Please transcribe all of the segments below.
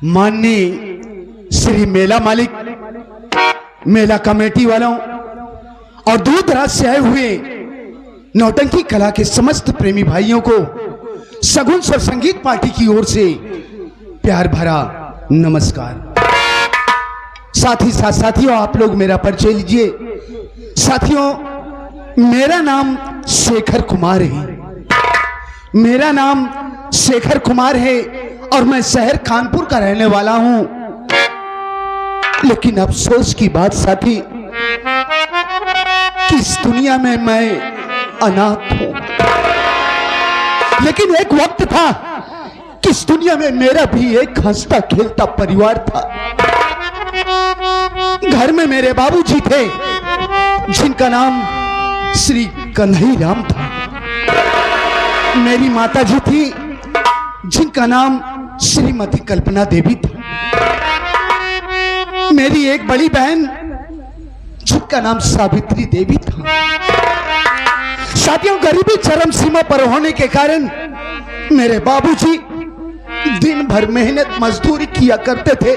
माननीय श्री मेला मालिक, मेला कमेटी वालों और दूर दराज से आए हुए नौटंकी कला के समस्त प्रेमी भाइयों को सगुन स्वर संगीत पार्टी की ओर से प्यार भरा नमस्कार। साथ ही साथ साथियों, आप लोग मेरा परिचय लीजिए। साथियों, मेरा नाम शेखर कुमार है। मेरा नाम शेखर कुमार है और मैं शहर कानपुर का रहने वाला हूं। लेकिन अफसोस की बात साथी कि इस दुनिया में मैं अनाथ हूं। लेकिन एक वक्त था कि इस दुनिया में मेरा भी एक हंसता खेलता परिवार था। घर में मेरे बाबूजी थे जिनका नाम श्री कन्हैयाराम था। मेरी माताजी थी जिनका नाम श्रीमती कल्पना देवी था। मेरी एक बड़ी बहन जिनका नाम सावित्री देवी था। साथियों, गरीबी चरम सीमा पर होने के कारण मेरे बाबूजी दिन भर मेहनत मजदूरी किया करते थे,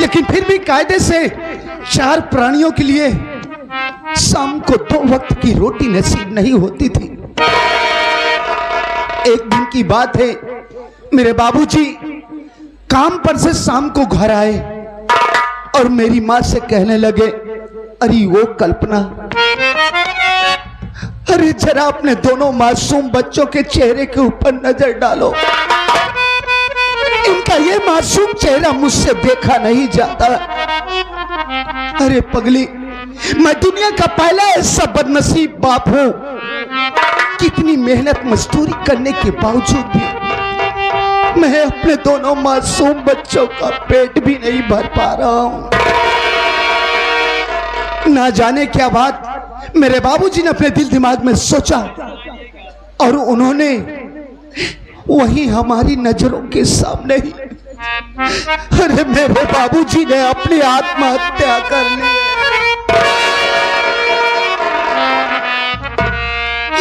लेकिन फिर भी कायदे से 4 प्राणियों के लिए शाम को 2 वक्त की रोटी नसीब नहीं होती थी। एक दिन की बात है, मेरे बाबूजी काम पर से शाम को घर आए और मेरी माँ से कहने लगे, अरे वो कल्पना, अरे जरा अपने दोनों मासूम बच्चों के चेहरे के ऊपर नजर डालो। इनका ये मासूम चेहरा मुझसे देखा नहीं जाता। अरे पगली, मैं दुनिया का पहला ऐसा बदनसीब बाप हूं, कितनी मेहनत मजदूरी करने के बावजूद भी मैं अपने दोनों मासूम बच्चों का पेट भी नहीं भर पा रहा हूं। ना जाने क्या बात मेरे बाबूजी ने अपने दिल दिमाग में सोचा और उन्होंने वही हमारी नजरों के सामने ही, अरे मेरे बाबूजी ने अपनी आत्महत्या कर ली।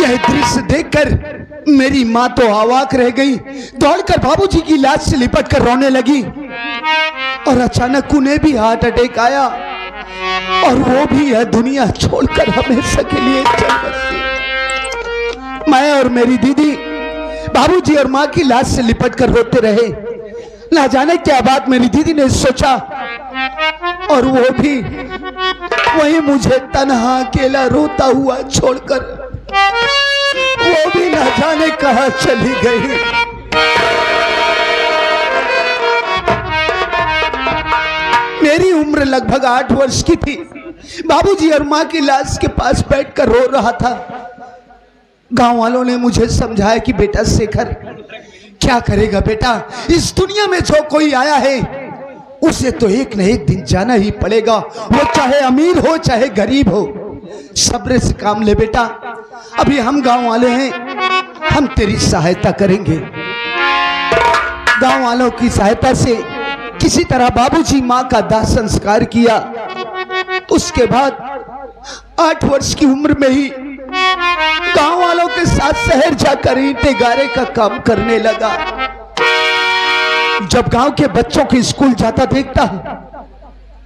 यह दृश्य देखकर मेरी माँ तो अवाक रह गई। दौड़कर बाबूजी की लाश से लिपटकर रोने लगी और अचानक उन्हें भी हार्ट अटैक आया और वो भी यह दुनिया छोड़कर हमेशा के लिए चल बसी। मैं और मेरी दीदी बाबूजी और माँ की लाश से लिपटकर रोते रहे। ना जाने क्या बात मेरी दीदी ने सोचा और वो भी वही मुझे तन्हा अकेला रोता हुआ छोड़कर वो भी ना जाने कहां चली गई। मेरी उम्र लगभग 8 वर्ष की थी। बाबूजी और माँ की लाश के पास बैठकर रो रहा था। गांव वालों ने मुझे समझाया कि बेटा शेखर, क्या करेगा बेटा, इस दुनिया में जो कोई आया है उसे तो एक न एक दिन जाना ही पड़ेगा, वो चाहे अमीर हो चाहे गरीब हो। सब्र से काम ले बेटा, अभी हम गांव वाले हैं, हम तेरी सहायता करेंगे। गांव वालों की सहायता से किसी तरह बाबूजी माँ का दाह संस्कार किया। उसके बाद 8 वर्ष की उम्र में ही गांव वालों के साथ शहर जाकर ईंटे गारे का काम करने लगा। जब गांव के बच्चों के स्कूल जाता देखता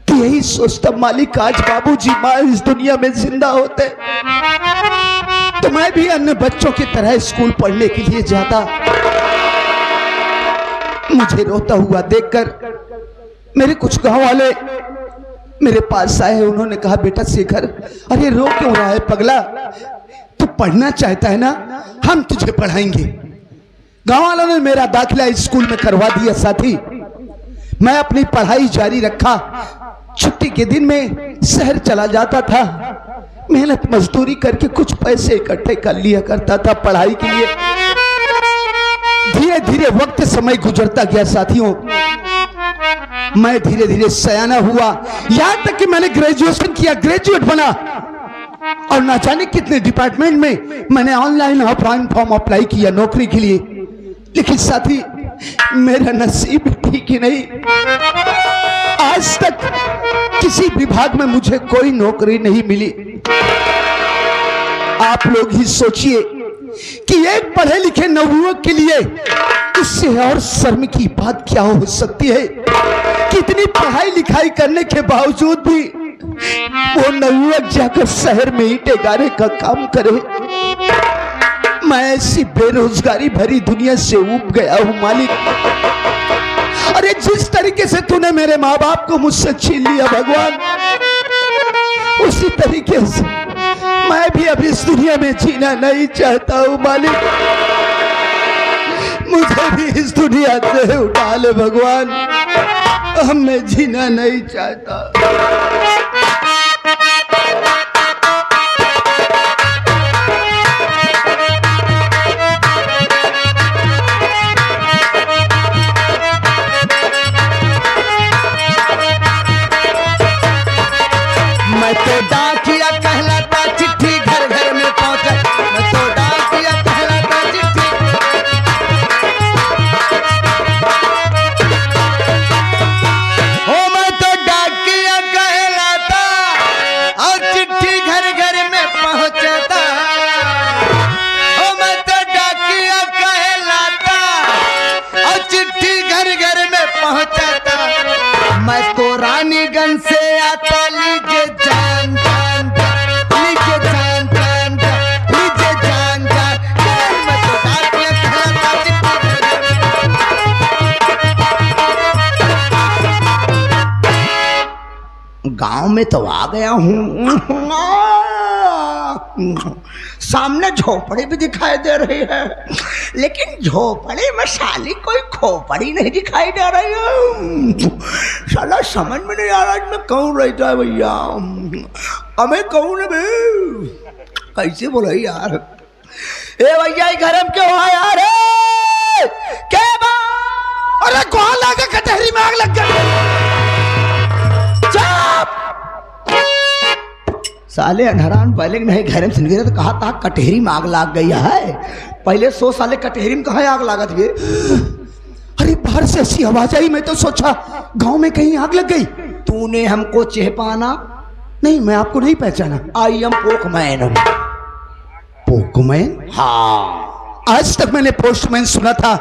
तो यही सोचता, मालिक आज बाबूजी माँ इस दुनिया में जिंदा होते तो मैं भी अन्य बच्चों की तरह स्कूल पढ़ने के लिए जाता। मुझे रोता हुआ देखकर मेरे कुछ गांव वाले मेरे पास आए। उन्होंने कहा, बेटा शेखर, अरे रो क्यों रहा है पगला, तू पढ़ना चाहता है ना, हम तुझे पढ़ाएंगे। गांव वालों ने मेरा दाखिला स्कूल में करवा दिया। साथी, मैं अपनी पढ़ाई जारी रखा। छुट्टी के दिन में शहर चला जाता था, मेहनत मजदूरी करके कुछ पैसे इकट्ठे कर लिया करता था पढ़ाई के लिए। धीरे धीरे वक्त समय गुजरता गया साथियों, मैं धीरे धीरे सयाना हुआ, यहां तक कि मैंने ग्रेजुएशन किया, ग्रेजुएट बना और ना जाने कितने डिपार्टमेंट में मैंने ऑनलाइन ऑफलाइन फॉर्म अप्लाई किया नौकरी के लिए। लेकिन साथी, मेरा नसीब ठीक ही नहीं। आज तक किसी विभाग में मुझे कोई नौकरी नहीं मिली। आप लोग ही सोचिए कि एक पढ़े लिखे नवयुवक के लिए इससे और शर्म की बात क्या हो सकती है? कितनी पढ़ाई लिखाई करने के बावजूद भी वो नवयुवक जाकर शहर में ईंटे गारे का काम करे। मैं ऐसी बेरोजगारी भरी दुनिया से ऊब गया हूं मालिक। अरे जिस तरीके से तूने मेरे माँ बाप को मुझसे छीन लिया भगवान, उसी तरीके से मैं भी अब इस दुनिया में जीना नहीं चाहता हूं मालिक। मुझे भी इस दुनिया से उठा ले भगवान, अब मैं जीना नहीं चाहता। मैं तो डाकिया कहलाता, चिट्ठी घर घर में पहुंचा। मैं तो डाकिया कहलाता, चिट्ठी। हो मैं तो डाकिया कहलाता और चिट्ठी घर घर में पहुंचता। हो मैं तो डाकिया कहलाता और चिट्ठी घर घर में पहुंचता। मैं तो रानीगंज से आता, लीजिए जान जान जान, लीजिए जान जान जान, लीजिए जान जान जान। मैं तो डाकिया कहलाता, गांव में तो आ गया हूँ। सामने झोपड़ी भी दिखाई दे रही है, लेकिन झोपड़ी में साली कोई खोपड़ी नहीं दिखाई दे रही है। साला समझ में नहीं आ रहा मैं कौन रहता है भैया। हमें कौन है भाई? कैसे बोला यार? ए भैया घर में क्यों है यार? क्या बात? अरे कौन लगा कचहरी में आग लग गई? साले अनहरान पहले नहीं घर में सुन गए तो कहा था कटहरी में आग लाग गई है। पहले 100 साले कटहरी में कहा आग लागत हुए। अरे बाहर से ऐसी आवाज आई, मैं तो सोचा गांव में कहीं आग लग गई। तूने हमको चेहपाना? नहीं, मैं आपको नहीं पहचाना। I am Pokemon. पोकमैन? हाँ, आज तक मैंने पोस्टमैन सुना था,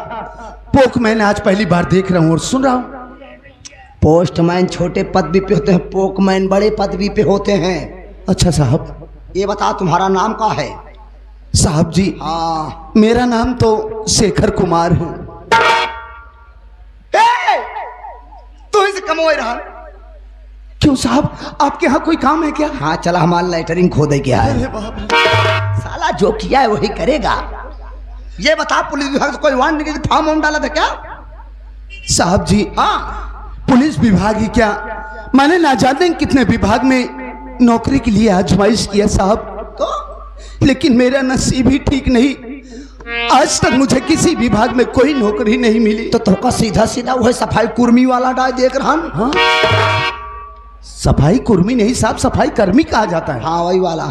पोकमैन आज पहली बार देख रहा हूं और सुन रहा हूं। पोस्टमैन छोटे पदवी पे होते हैं, पोकमैन बड़े पदवी पे होते हैं। अच्छा साहब, ये बता तुम्हारा नाम क्या है? साहब जी, हाँ, मेरा नाम तो शेखर कुमार है। तू इसे कमो रहा? क्यों साहब, आपके यहाँ कोई काम है क्या? हाँ चला, हमारा लेटरिंग खोदे क्या है। साला जो किया है वही करेगा। ये बता पुलिस विभाग से कोई वारंट नहीं, फॉर्म वार्म डाला था क्या? साहब जी, हाँ, पुलिस विभाग ही क्या, मैंने ना जाने कितने विभाग में नौकरी के लिए आजमाइश किया साहब, तो लेकिन मेरा नसीब ही ठीक नहीं। आज तक मुझे किसी विभाग में कोई नौकरी नहीं मिली। तो तुमका सीधा सीधा वही सफाई कुर्मी वाला डाल देख रहा। हाँ? सफाई कुर्मी नहीं साहब, सफाई कर्मी कहा जाता है। हाँ वही वाला।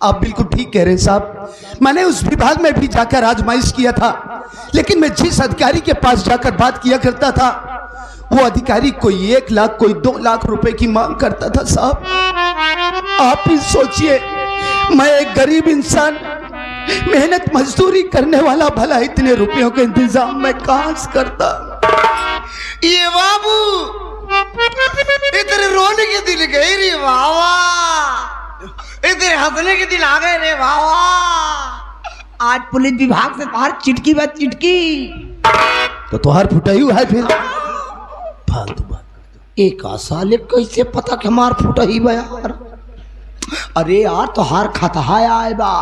आप बिल्कुल ठीक कह रहे हैं साहब। मैंने उस विभाग में भी जाकर आजमाइश किया था, लेकिन मैं जिस अधिकारी के पास जाकर बात किया करता था, वो अधिकारी कोई 1 लाख कोई 2 लाख रुपए की मांग करता था साहब। आप ही सोचिए, मैं एक गरीब इंसान, मेहनत मजदूरी करने वाला, भला इतने रुपयों का इंतजाम मैं कहां से करता? ये बाबू इतने रोने के दिन गए रे बाबा, इतने हंसने के दिन आ गए रे बाबा। आज पुलिस विभाग से बाहर चिटकी बात चिटकी तो तुहार फुटाई हुआ है फिर फालतू बात। एक साले कैसे पता कि हमार फुटा ही बा यार? अरे यार तोहार खाता आए बा,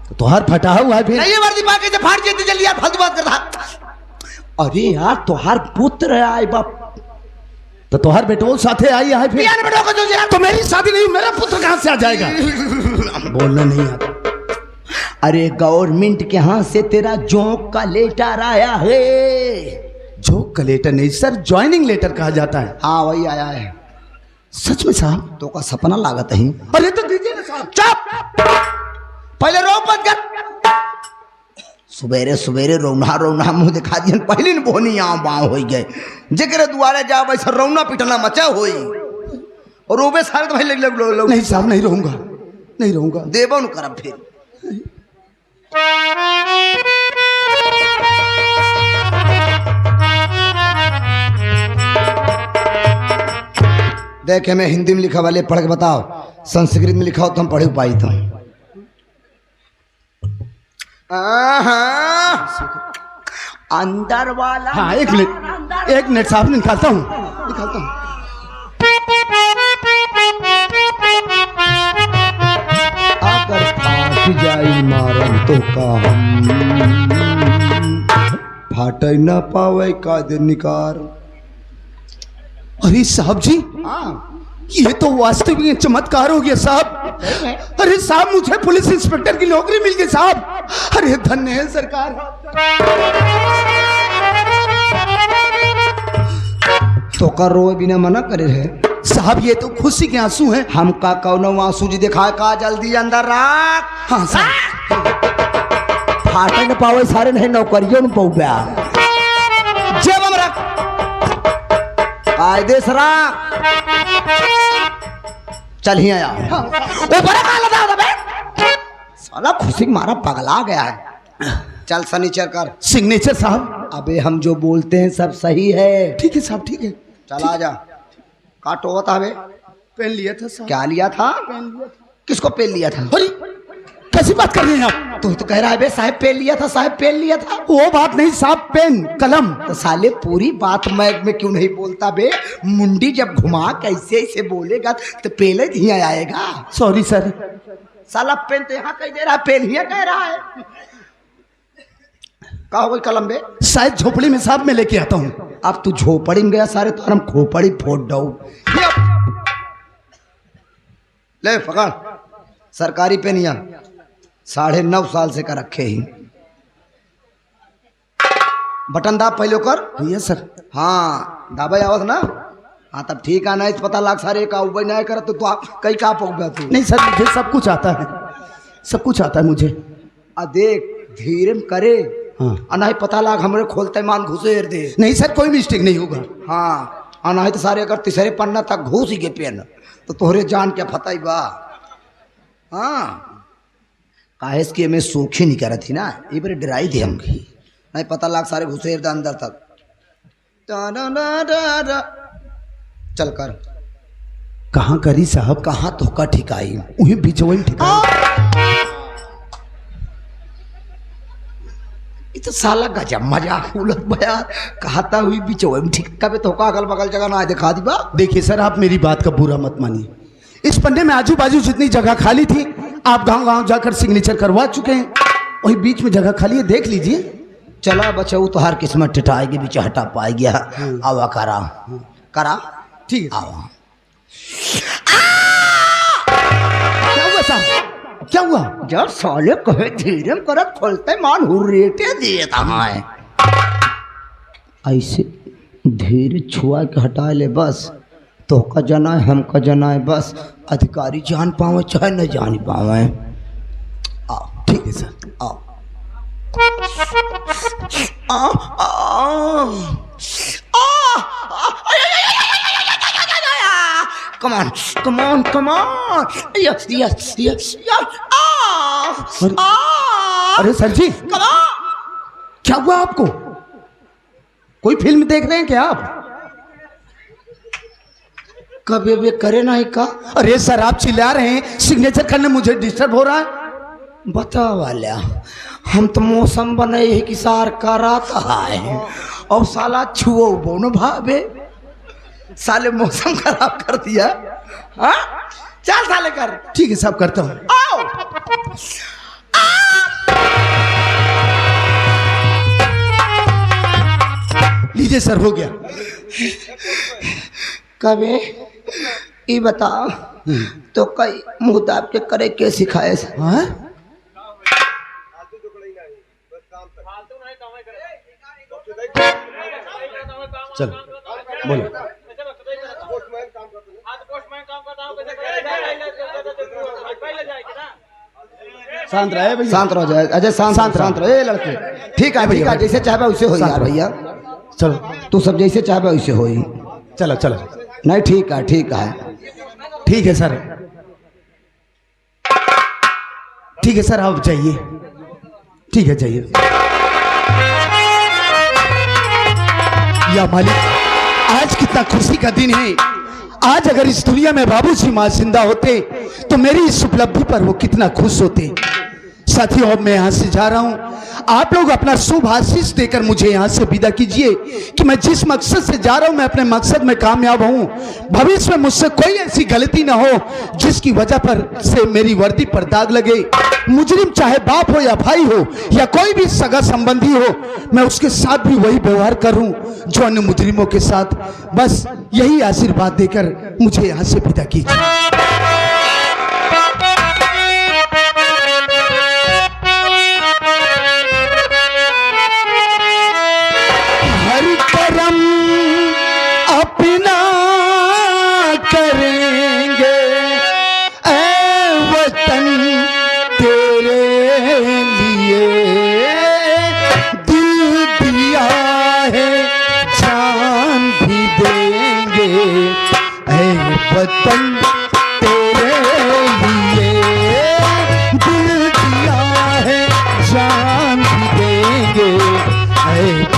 तो तुहार फटा हुआ है फिर। नहीं वर्दी पा के फाड़ देते जल्दी यार, फालतू बात करता। अरे यार तोहार पुत्र आए बा, तो तुहार बेटोल साथे आई है फिर। यार बेटो को जो यार, तो मेरी शादी नहीं, मेरा पुत्र कहां से आ जाएगा? बोलना नहीं आता। अरे गवर्नमेंट के यहाँ से तेरा जोंक का लेटर आया है। जोक का लेटर नहीं सर, ज्वाइनिंग लेटर कहा जाता है। हाँ वही आया है। सच में साहब? तो का सपना लागत है। अरे तो दीजिए ना साहब। चुप, पहले रो मत कर। सवेरे सवेरे रौना रौना मुंह दिखा दिया, पहले न बोनी यहाँ बाँ हो गए जगह दुआरे जा वैसा रौना पिटना मचा होई और रोबे सारे तो भाई लग नहीं साहब, नहीं रहूंगा, नहीं रहूंगा। देबो न करब फिर। देखे मैं हिंदी में लिखा वाले पढ़ के बताओ, संस्कृत में लिखा हो तो हम पढ़े पाई तो। अंदर वाला। हाँ एक मिनट साहब, निकालता हूँ। अगर फाट जाई मारम तो का फाट न पावे का दिन निकार। अरे साहब जी, हाँ ये तो वास्तविक चमत्कार हो गया साहब। अरे साहब, मुझे पुलिस इंस्पेक्टर की नौकरी मिल गई साहब। अरे धन्य है सरकार। तो कर रोए बिना मना करे है साहब, ये तो खुशी के आंसू हैं। हमका कौनो आंसू जी दिखाए का, जल्दी अंदर रख। हाँ साहब। फाटे न पावे सारे नहीं नौकरियों न पौब्या। जब हम रख कायदे से रख। चल ही आया ऊपर साला खुशी मारा पगला गया है। चल सनीचर कर सिग्नेचर साहब। अबे हम जो बोलते हैं सब सही है। ठीक है साहब, ठीक है। चल आ जा। काटो होता है पेन लिया था साहब। क्या लिया था? किसको पेन लिया था? अरे कैसी बात कर रहे हैं आप? तो कह रहा है बे साहब पेन लिया था, साहब पेन लिया था। वो बात नहीं साहब, पेन कलम। तो साले पूरी बात मैं क्यों नहीं बोलता बे? मुंडी जब घुमा कैसे ऐसे बोलेगा तो पेले ही आएगा। Sorry sir. साला पेन तो यहाँ कह दे रहा है, पेन ही कह रहा है। कहा कोई कलम बे? शायद झोपड़ी में साहब मैं लेके आता हूँ। अब तू झोपड़ी में गया सारे तो हम खोपड़ी फोड़ दो। ले पकड़ सरकारी पेनिया, 9.5 साल से का रखे ही। बटन दाब पहले कर। Yes sir. हाँ दाबा आवत ना। हाँ तब ठीक है। नहीं पता लाग सारे का उबई नहीं कर तो आप कई का पकड़ा तू। नहीं सर, मुझे सब कुछ आता है, सब कुछ आता है मुझे। देख धीरे में करे। हाँ। नहीं पता लाग हमरे खोलते मान घुसेर दे। नहीं सर, कोई मिस्टेक नहीं होगा। हाँ नहीं तो सारे अगर तीसरे पन्ना तक घुस ही गए पेन तो तोहरे जान क्या फताई बा। हाँ काहे कि मैं सूखी नहीं कर थी ना, ये बड़े डराई थी हम। नहीं पता लाग सारे घुसेर दे अंदर तक। चल कर। कहाँ करी साहब? कहाँ तो का ठिकाई? वही बिचवई ठिकाई। ये तो साला गजब मजाक उलट बया। कहता हुई बिचौए में ठीक कभी तो का अगल बगल जगह ना दिखा दी बा। देखिए सर, आप मेरी बात का बुरा मत मानिए। इस पन्ने में आजू बाजू जितनी जगह खाली थी आप गांव-गांव जाकर सिग्नेचर करवा चुके हैं। वही बीच में जगह खाली है, देख लीजिए। चला बचाऊ तो हर किस्मत टिटाएगी, बीच हटा पाई गया। आवा करा करा। ठीक है। आवा। क्या हुआ साहब? क्या हुआ? जब साले कहे धीरे करत खोलते मान हुर्रेटे दिए था। ऐसे धीरे छुआ के हटा ले बस। तो का जना है, हम का जना है बस। अधिकारी जान पावे चाहे न जान पावे। आओ ठीक है सर। आओ। Come on, come on, come on. Yes, yes, yes, yes. अरे सर जी, Come on. क्या हुआ आपको? कोई फिल्म देख रहे हैं क्या आप? कभी भी करे नहीं का? अरे सर, आप चिल्ला रहे हैं, सिग्नेचर करने मुझे डिस्टर्ब हो रहा है। बता वाला हम तो मौसम बने ही कि सार का रात है और साला छुओ बोन भावे साले मौसम खराब कर दिया। हाँ चल साले कर। ठीक है साहब, करता हूँ। आओ। लीजिए सर, हो गया। कभी ये बता तो कई मुँह दाब के करे के सिखाए। हाँ? चलो बोलो। शांत रहे भैया, शांत रहो जाए अजय, शांत रहो। ए लड़के ठीक है भैया, जैसे चाहे वैसे हो यार भैया। चलो तू सब जैसे चाहे वैसे हो। चलो चलो। नहीं ठीक है, ठीक है, ठीक है सर, ठीक है सर, आप जाइए। ठीक है जाइए। या मालिक, आज कितना खुशी का दिन है। आज अगर इस दुनिया में बाबूजी माँ जिंदा होते तो मेरी इस उपलब्धि पर वो कितना खुश होते। साथियों, अब मैं यहाँ से जा रहा हूँ, आप लोग अपना शुभ आशीष देकर मुझे यहाँ से विदा कीजिए कि मैं जिस मकसद से जा रहा हूँ मैं अपने मकसद में कामयाब हूँ। भविष्य में मुझसे कोई ऐसी गलती ना हो जिसकी वजह पर से मेरी वर्दी पर दाग लगे। मुजरिम चाहे बाप हो या भाई हो या कोई भी सगा संबंधी हो, मैं उसके साथ भी वही व्यवहार करूं जो अन्य मुजरिमों के साथ। बस यही आशीर्वाद देकर मुझे यहाँ से विदा कीजिए। अपना करेंगे ऐ वतन तेरे लिए, दिल दिया है जान भी देंगे ऐ वतन तेरे लिए, दिल दिया है जान भी देंगे ऐ